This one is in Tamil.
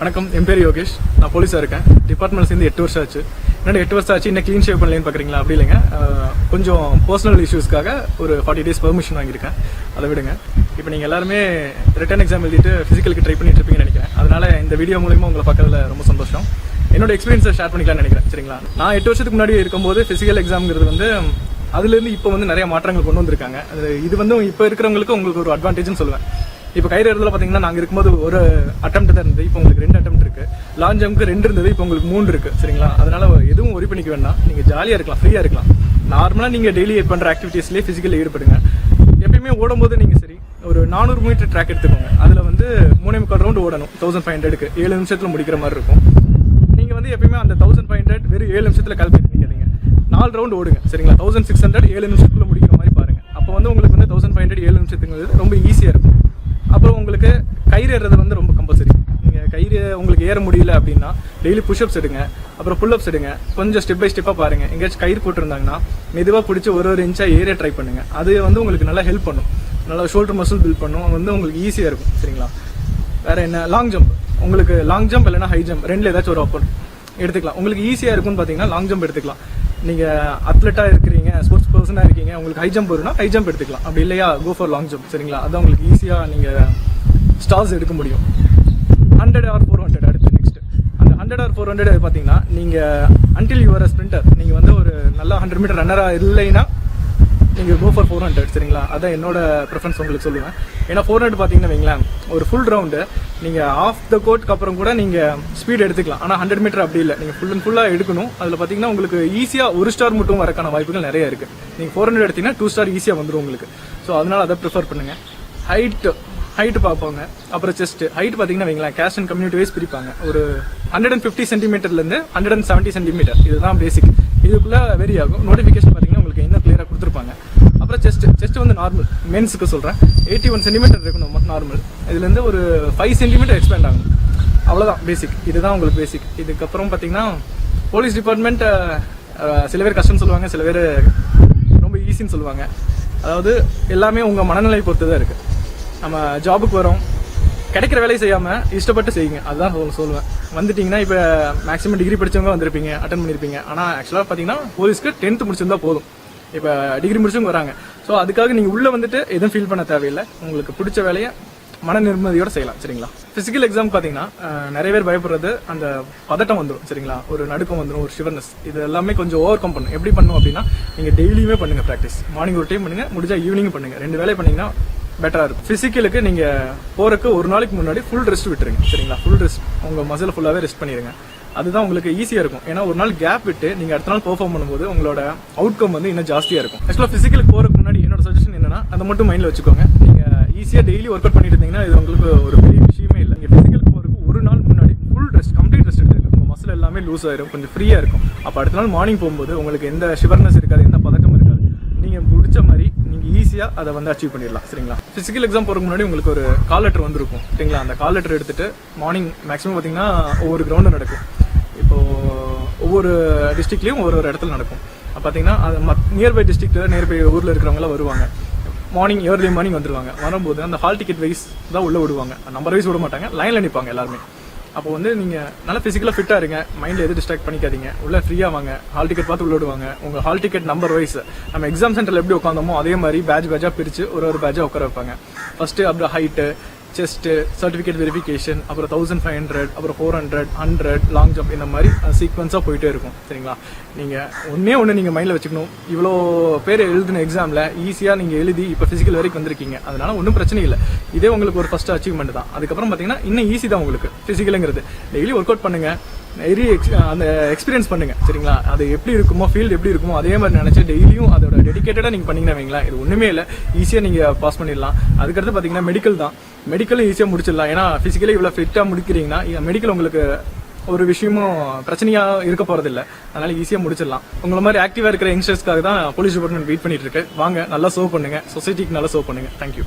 வணக்கம், என் பேர் யோகேஷ். நான் போலீஸாக இருக்கேன். டிபார்ட்மெண்ட் சேர்ந்து 8 வருஷம் ஆச்சு. என்னோட 8 வருஷம் ஆச்சு, இன்னும் க்ளீன் ஷேவ் பண்ணலன்னு பார்க்குறீங்களா? அப்படி இல்லைங்க, கொஞ்சம் பர்சனல் இஷ்யூஸ்க்காக ஒரு 40 days பெர்மிஷன் வாங்கியிருக்கேன். அதை விடுங்க. இப்போ நீங்கள் எல்லாருமே ரிட்டன் எக்ஸாம் எழுதிட்டு ஃபிசிக்கலுக்கு ட்ரை பண்ணிட்டு இருப்பீங்கன்னு நினைக்கிறேன். அதனால இந்த வீடியோ மூலிமா உங்களை பார்க்கறதுல ரொம்ப சந்தோஷம். என்னோட எக்ஸ்பீரியன்ஸை ஷேர் பண்ணிக்கலாம்னு நினைக்கிறேன். சரிங்களா? நான் 8 வருஷத்துக்கு முன்னாடி இருக்கும்போது ஃபிசிக்கல் எக்ஸாம்ங்கிறது வந்து அதுலேருந்து இப்போ வந்து நிறைய மாற்றங்கள் கொண்டு வந்திருக்காங்க. இது வந்து இப்போ இருக்கிறவங்களுக்கு உங்களுக்கு ஒரு அட்வான்டேஜ்னு சொல்லுவேன். இப்போ கயிறு ஏறுதல பார்த்தீங்கன்னா நாங்கள் இருக்கும்போது ஒரு அட்டெம்ப்ட் தான் இருந்தது, இப்போ உங்களுக்கு 2 அட்டெம்ப்ட் இருக்கு. லாங் ஜம்ப்க்கு 2 இருந்தது, இப்போ உங்களுக்கு 3 இருக்கு. சரிங்களா? அதனால எதுவும் ஒரி பண்ணிக்க வேண்டாம். நீங்கள் ஜாலியாக இருக்கலாம், ஃப்ரீயாக இருக்கலாம். நார்மலாக நீங்கள் டெய்லி பண்ணுற ஆக்டிவிட்டீஸ்லேயே ஃபிசிக்கலில் ஈடுபடுங்க. எப்பயுமே ஓடும்போது நீங்கள் சரி ஒரு 400 மீட்டர் ட்ராக் எடுத்துக்கோங்க. அதில் வந்து 3.25 ரவுண்டு ஓடணும். 1500க்கு 7 நிமிஷத்தில் முடிக்கிற மாதிரி இருக்கும். நீங்கள் வந்து எப்பயுமே அந்த 1500 வெறும் 7 நிமிஷத்தில் கால்குலேட் பண்ணிக்காதீங்க. 4 ரவுண்டு ஓடுங்க. சரிங்களா? 1600 7 நிமிஷத்துக்குள்ள முடிக்கிற மாதிரி பாருங்க. அப்போ வந்து உங்களுக்கு வந்து 1500 7 நிமிஷத்துக்கு ரொம்ப ஈஸியாக இருக்கும். அப்புறம் உங்களுக்கு கயிறு ஏறுறது வந்து ரொம்ப கம்பல்சரி. நீங்கள் கயிறு உங்களுக்கு ஏற முடியல அப்படின்னா டெய்லி புஷ்அப்ஸ் எடுங்க, அப்புறம் புல்அப்ஸ் எடுங்க. கொஞ்சம் ஸ்டெப் பை ஸ்டெப்பாக பாருங்கள். எங்கேயாச்சும் கயிறு போட்டிருந்தாங்கன்னா மெதுவாக பிடிச்சி ஒரு இன்ச்சாக ஏற ட்ரை பண்ணுங்கள். அது வந்து உங்களுக்கு நல்லா ஹெல்ப் பண்ணும். நல்லா ஷோல்டர் மசில் பில்ட் பண்ணும். வந்து உங்களுக்கு ஈஸியாக இருக்கும். சரிங்களா? வேறு என்ன, லாங் ஜம்ப். உங்களுக்கு லாங் ஜம்ப் இல்லைனா ஹை ஜம்ப் ரெண்டில் ஏதாச்சும் ஒரு ஆப்பர் எடுத்துக்கலாம். உங்களுக்கு ஈஸியாக இருக்கும்னு பார்த்தீங்கன்னா லாங் ஜம்ப் எடுத்துக்கலாம். நீங்கள் அத்லெட்டாக இருக்கிறீங்க, ஸ்போர்ட்ஸ் பர்சனாக இருக்கீங்க, உங்களுக்கு ஹை ஜம்ப் வரும்னா ஹை ஜம்ப் எடுத்துக்கலாம். அப்படி இல்லையா கோ ஃபார் லாங் ஜம்ப். சரிங்களா? அதான் உங்களுக்கு ஈஸியாக நீங்கள் ஸ்டார்ஸ் எடுக்க முடியும். 100 or 400 அடுத்து நெக்ஸ்ட். அந்த 100 or 400 பார்த்தீங்கன்னா நீங்கள் until you are a sprinter, நீங்கள் வந்து ஒரு நல்ல 100 மீட்டர் ரன்னராக இல்லைன்னா நீங்கள் கோ ஃபார் 400. சரிங்களா? அதான் என்னோட ப்ரிஃபரன்ஸ் உங்களுக்கு சொல்லுவேன். ஏன்னா 400 பார்த்தீங்கன்னா வைங்களேன், ஒரு ஃபுல் ரவுண்டு நீங்கள் ஆஃப் த கோர்ட்டுக்கு அப்புறம் கூட நீங்கள் ஸ்பீட் எடுத்துக்கலாம். ஆனால் 100 மீட்டர் அப்படி இல்லை, நீங்கள் ஃபுல் அண்ட் ஃபுல்லாக எடுக்கணும். அதில் பார்த்தீங்கன்னா உங்களுக்கு ஈஸியாக 1 ஸ்டார் மட்டும் வரக்கான வாய்ப்புகள் நிறைய இருக்குது. நீங்கள் 400 எடுத்தீங்கன்னா 2 ஸ்டார் ஈஸியாக வந்துடும் உங்களுக்கு. ஸோ அதனால் அதை ப்ரிஃபர் பண்ணுங்கள். ஹைட்டு பார்ப்பாங்க. அப்புறம் செஸ்ட் ஹைட் பார்த்தீங்கன்னா வைங்களேன், கேஸ்ட் அண்ட் கம்யூனிட்டி வைஸ் பிரிப்பாங்க. ஒரு 150 சென்டிமீட்டர்லேருந்து 170 சென்டிமீட்டர், இதுதான் பேசிக். இதுக்குள்ளே வெரி ஆகும். நோட்டிஃபிகேஷன் பார்த்தீங்கன்னா உங்களுக்கு இன்னும் கிளியராக கொடுத்துருப்பாங்க. அப்புறம் செஸ்ட் வந்து நார்மல் மென்ஸுக்கு சொல்கிறேன், 81 சென்டிமீட்டர் இருக்கணும் நார்மல். இதுலேருந்து ஒரு 5 சென்டிமீட்டர் எக்ஸ்பேண்ட் ஆகும். அவ்வளோதான் பேசிக். இதுதான் உங்களுக்கு பேசிக். இதுக்கப்புறம் பார்த்தீங்கன்னா போலீஸ் டிபார்ட்மெண்ட் சில பேர் கஷ்டம்னு சொல்லுவாங்க, சில பேர் ரொம்ப ஈஸின்னு சொல்லுவாங்க. அதாவது எல்லாமே உங்கள் மனநிலை பொறுத்து தான் இருக்குது. நம்ம ஜாபுக்கு வரோம், கிடைக்கிற வேலையை செய்யாமல் இஷ்டப்பட்டு செய்யுங்க. அதுதான் சொல்லுவேன். வந்துட்டிங்கன்னா இப்போ மேக்ஸிமம் டிகிரி படித்தவங்க வந்திருப்பீங்க, அட்டன் பண்ணியிருப்பீங்க. ஆனால் ஆக்சுவலாக பார்த்தீங்கன்னா போலீஸ்க்கு 10th முடிச்சிருந்தா போதும். இப்போ டிகிரி முடிச்சவங்க வராங்க. ஸோ அதுக்காக நீங்கள் உள்ளே வந்துட்டு எதுவும் ஃபீல் பண்ண தேவையில்லை. உங்களுக்கு பிடிச்ச வேலையை மன நிம்மதியோடு செய்யலாம். சரிங்களா? ஃபிசிக்கல் எக்ஸாம் பார்த்தீங்கன்னா நிறைய பேர் பயப்படுறது அந்த பதட்டம் வந்துடும். சரிங்களா? ஒரு நடுக்கம் வந்துடும், ஒரு ஷிவர்னஸ். இது எல்லாமே கொஞ்சம் ஓவர் கம் பண்ணும். எப்படி பண்ணும் அப்படின்னா, நீங்கள் டெய்லியுமே பண்ணுங்கள் ப்ராக்டிஸ். மார்னிங் ஒரு டைம் பண்ணுங்கள், முடிஞ்சால் ஈவினிங் பண்ணுங்கள். 2 வேலை பண்ணிங்கன்னா பெட்டராக இருக்கும். ஃபிசிக்கலுக்கு நீங்கள் போகிறக்கு ஒரு நாளைக்கு முன்னாடி ஃபுல் ரெஸ்ட் விட்டுருங்க. சரிங்களா? ஃபுல் ரெஸ்ட், உங்கள் மசிலை ஃபுல்லாகவே ரெஸ்ட் பண்ணிடுங்க. அதுதான் உங்களுக்கு ஈஸியாக இருக்கும். ஏன்னா ஒரு நாள் கேப் விட்டு நீங்கள் அடுத்த நாள் பெர்ஃபார்ம் பண்ணும்போது உங்களோட அவுட்கம் வந்து இன்னும் ஜாஸ்தியாக இருக்கும். ஆக்சுவலாக ஃபிசிக்கலுக்கு போகிறதுக்கு முன்னாடி என்னோட சஜஷன் என்னன்னா, அதை மட்டும் மைண்டில் வச்சுக்கோங்க. நீங்கள் ஈஸியாக டெய்லி ஒர்க் அவுட் பண்ணிட்டு இருந்தீங்கன்னா இது உங்களுக்கு ஒரு பெரிய விஷயமே இல்லை. நீங்கள் ஃபிசிக்கலுக்கு போகிறதுக்கு ஒரு நாள் முன்னாடி ஃபுல் ரெஸ்ட், கம்ப்ளீட் ரெஸ்ட் எடுத்துருக்கு. உங்கள் மசில் எல்லாமே லூஸ் ஆயிரும், கொஞ்சம் ஃப்ரீயாக இருக்கும். அப்போ அடுத்த நாள் மார்னிங் போகும்போது உங்களுக்கு எந்த ஷிவர்னஸ் இருக்காது, எந்த பதட்டமும் இருக்காது. நீங்கள் பிடிச்ச மாதிரி நீங்கள் ஈஸியாக அதை வந்து அச்சீவ் பண்ணிடலாம். சரிங்களா? ஃபிசிக்கல் எக்ஸாம் போகிறதுக்கு முன்னாடி உங்களுக்கு ஒரு கால் லெட்டர் வந்துருக்கும். சரிங்களா? அந்த கால் லெட்டர் எடுத்துட்டு மார்னிங் மேக்ஸிமம் பார்த்தீங்கன்னா ஒவ்வொரு கிரவுண்டும் நடக்கும். இப்போது ஒவ்வொரு டிஸ்ட்ரிக்ட்லேயும் ஒரு இடத்துல நடக்கும். பார்த்தீங்கன்னா அது நியர்பை டிஸ்ட்ரிக்ட்டில் நியர்பை ஊரில் இருக்கிறவங்களாம் வருவாங்க. மார்னிங் ஏர்லி மார்னிங் வந்துடுவாங்க. வரும்போது அந்த ஹால் டிக்கெட் வைஸ் தான் உள்ளே விடுவாங்க. நம்பர் வைஸ் விட மாட்டாங்க, லைனில் நிற்பாங்க எல்லாருமே. அப்போ வந்து நீங்கள் நல்லா ஃபிசிக்கலாக ஃபிட்டாக இருங்க. மைண்டில் எதுவும் டிஸ்ட்ராக்ட் பண்ணிக்காதீங்க. உள்ளே ஃப்ரீயாக வாங்க. ஹால் டிக்கெட் பார்த்து உள்ள விடுவாங்க. உங்கள் ஹால் டிக்கெட் நம்பர் வைஸ் நம்ம எக்ஸாம் சென்டரில் எப்படி உட்காந்தோமோ அதே மாதிரி பேட்சாக பிரித்து ஒரு பேட்சாக உட்கார வைப்பாங்க. ஃபஸ்ட்டு அப்புறம் ஹைட்டு, செஸ்ட்டு, சர்டிஃபிகேட் வெரிஃபிகேஷன், அப்புறம் 1500, அப்புறம் 400, 100, லாங் ஜம்ப், இந்த மாதிரி சீக்வன்ஸாக போயிட்டே இருக்கும். சரிங்களா? நீங்கள் ஒன்று நீங்கள் மைண்டில் வச்சுக்கணும். இவ்வளோ பேர் எழுதின எக்ஸாமில் ஈஸியாக நீங்கள் எழுதி இப்போ ஃபிசிக்கல் வரைக்கும் வந்திருக்கீங்க. அதனால ஒன்றும் பிரச்சனை இல்லை. இதே உங்களுக்கு ஒரு ஃபஸ்ட்டு அச்சீவ்மெண்ட் தான். அதுக்கப்புறம் பார்த்தீங்கன்னா இன்னும் ஈஸி தான் உங்களுக்கு ஃபிசிக்கலுங்கிறது. டெய்லி ஒர்க் அவுட் பண்ணுங்கள், அந்த எக்ஸ்பீரியன்ஸ் பண்ணுங்க. சரிங்களா? அது எப்படி இருக்குமோ, ஃபீல்டு எப்படி இருக்குமோ அதே மாதிரி நினைச்சு டெய்லியும் அதோட டெடிகேட்டடாக நீங்கள் பண்ணீங்கன்னா வைங்களா, இது ஒன்றுமே இல்லை, ஈஸியாக நீங்கள் பாஸ் பண்ணிடலாம். அதுக்கடுத்து பார்த்தீங்கன்னா மெடிக்கல் தான். மெடிக்கலும் ஈஸியாக முடிச்சிடலாம். ஏன்னா ஃபிசிக்கலி இவ்வளோ ஃபிட்டாக முடிக்கிறீங்கன்னா மெடிக்கல் உங்களுக்கு ஒரு விஷயமும் பிரச்சனையாக இருக்க போகிறதில்ல. அதனால ஈஸியாக முடிச்சிடலாம். உங்களை மாதிரி ஆக்டிவாக இருக்கிற யங்ஸ்டர்ஸ்க்காக தான் போலீஸ் டிபார்ட்மெண்ட் வெயிட் பண்ணிட்டு இருக்கு. வாங்க, நல்லா சர்வ் பண்ணுங்க, சொசைட்டிக்கு நல்லா சர்வ் பண்ணுங்க. தேங்க்யூ.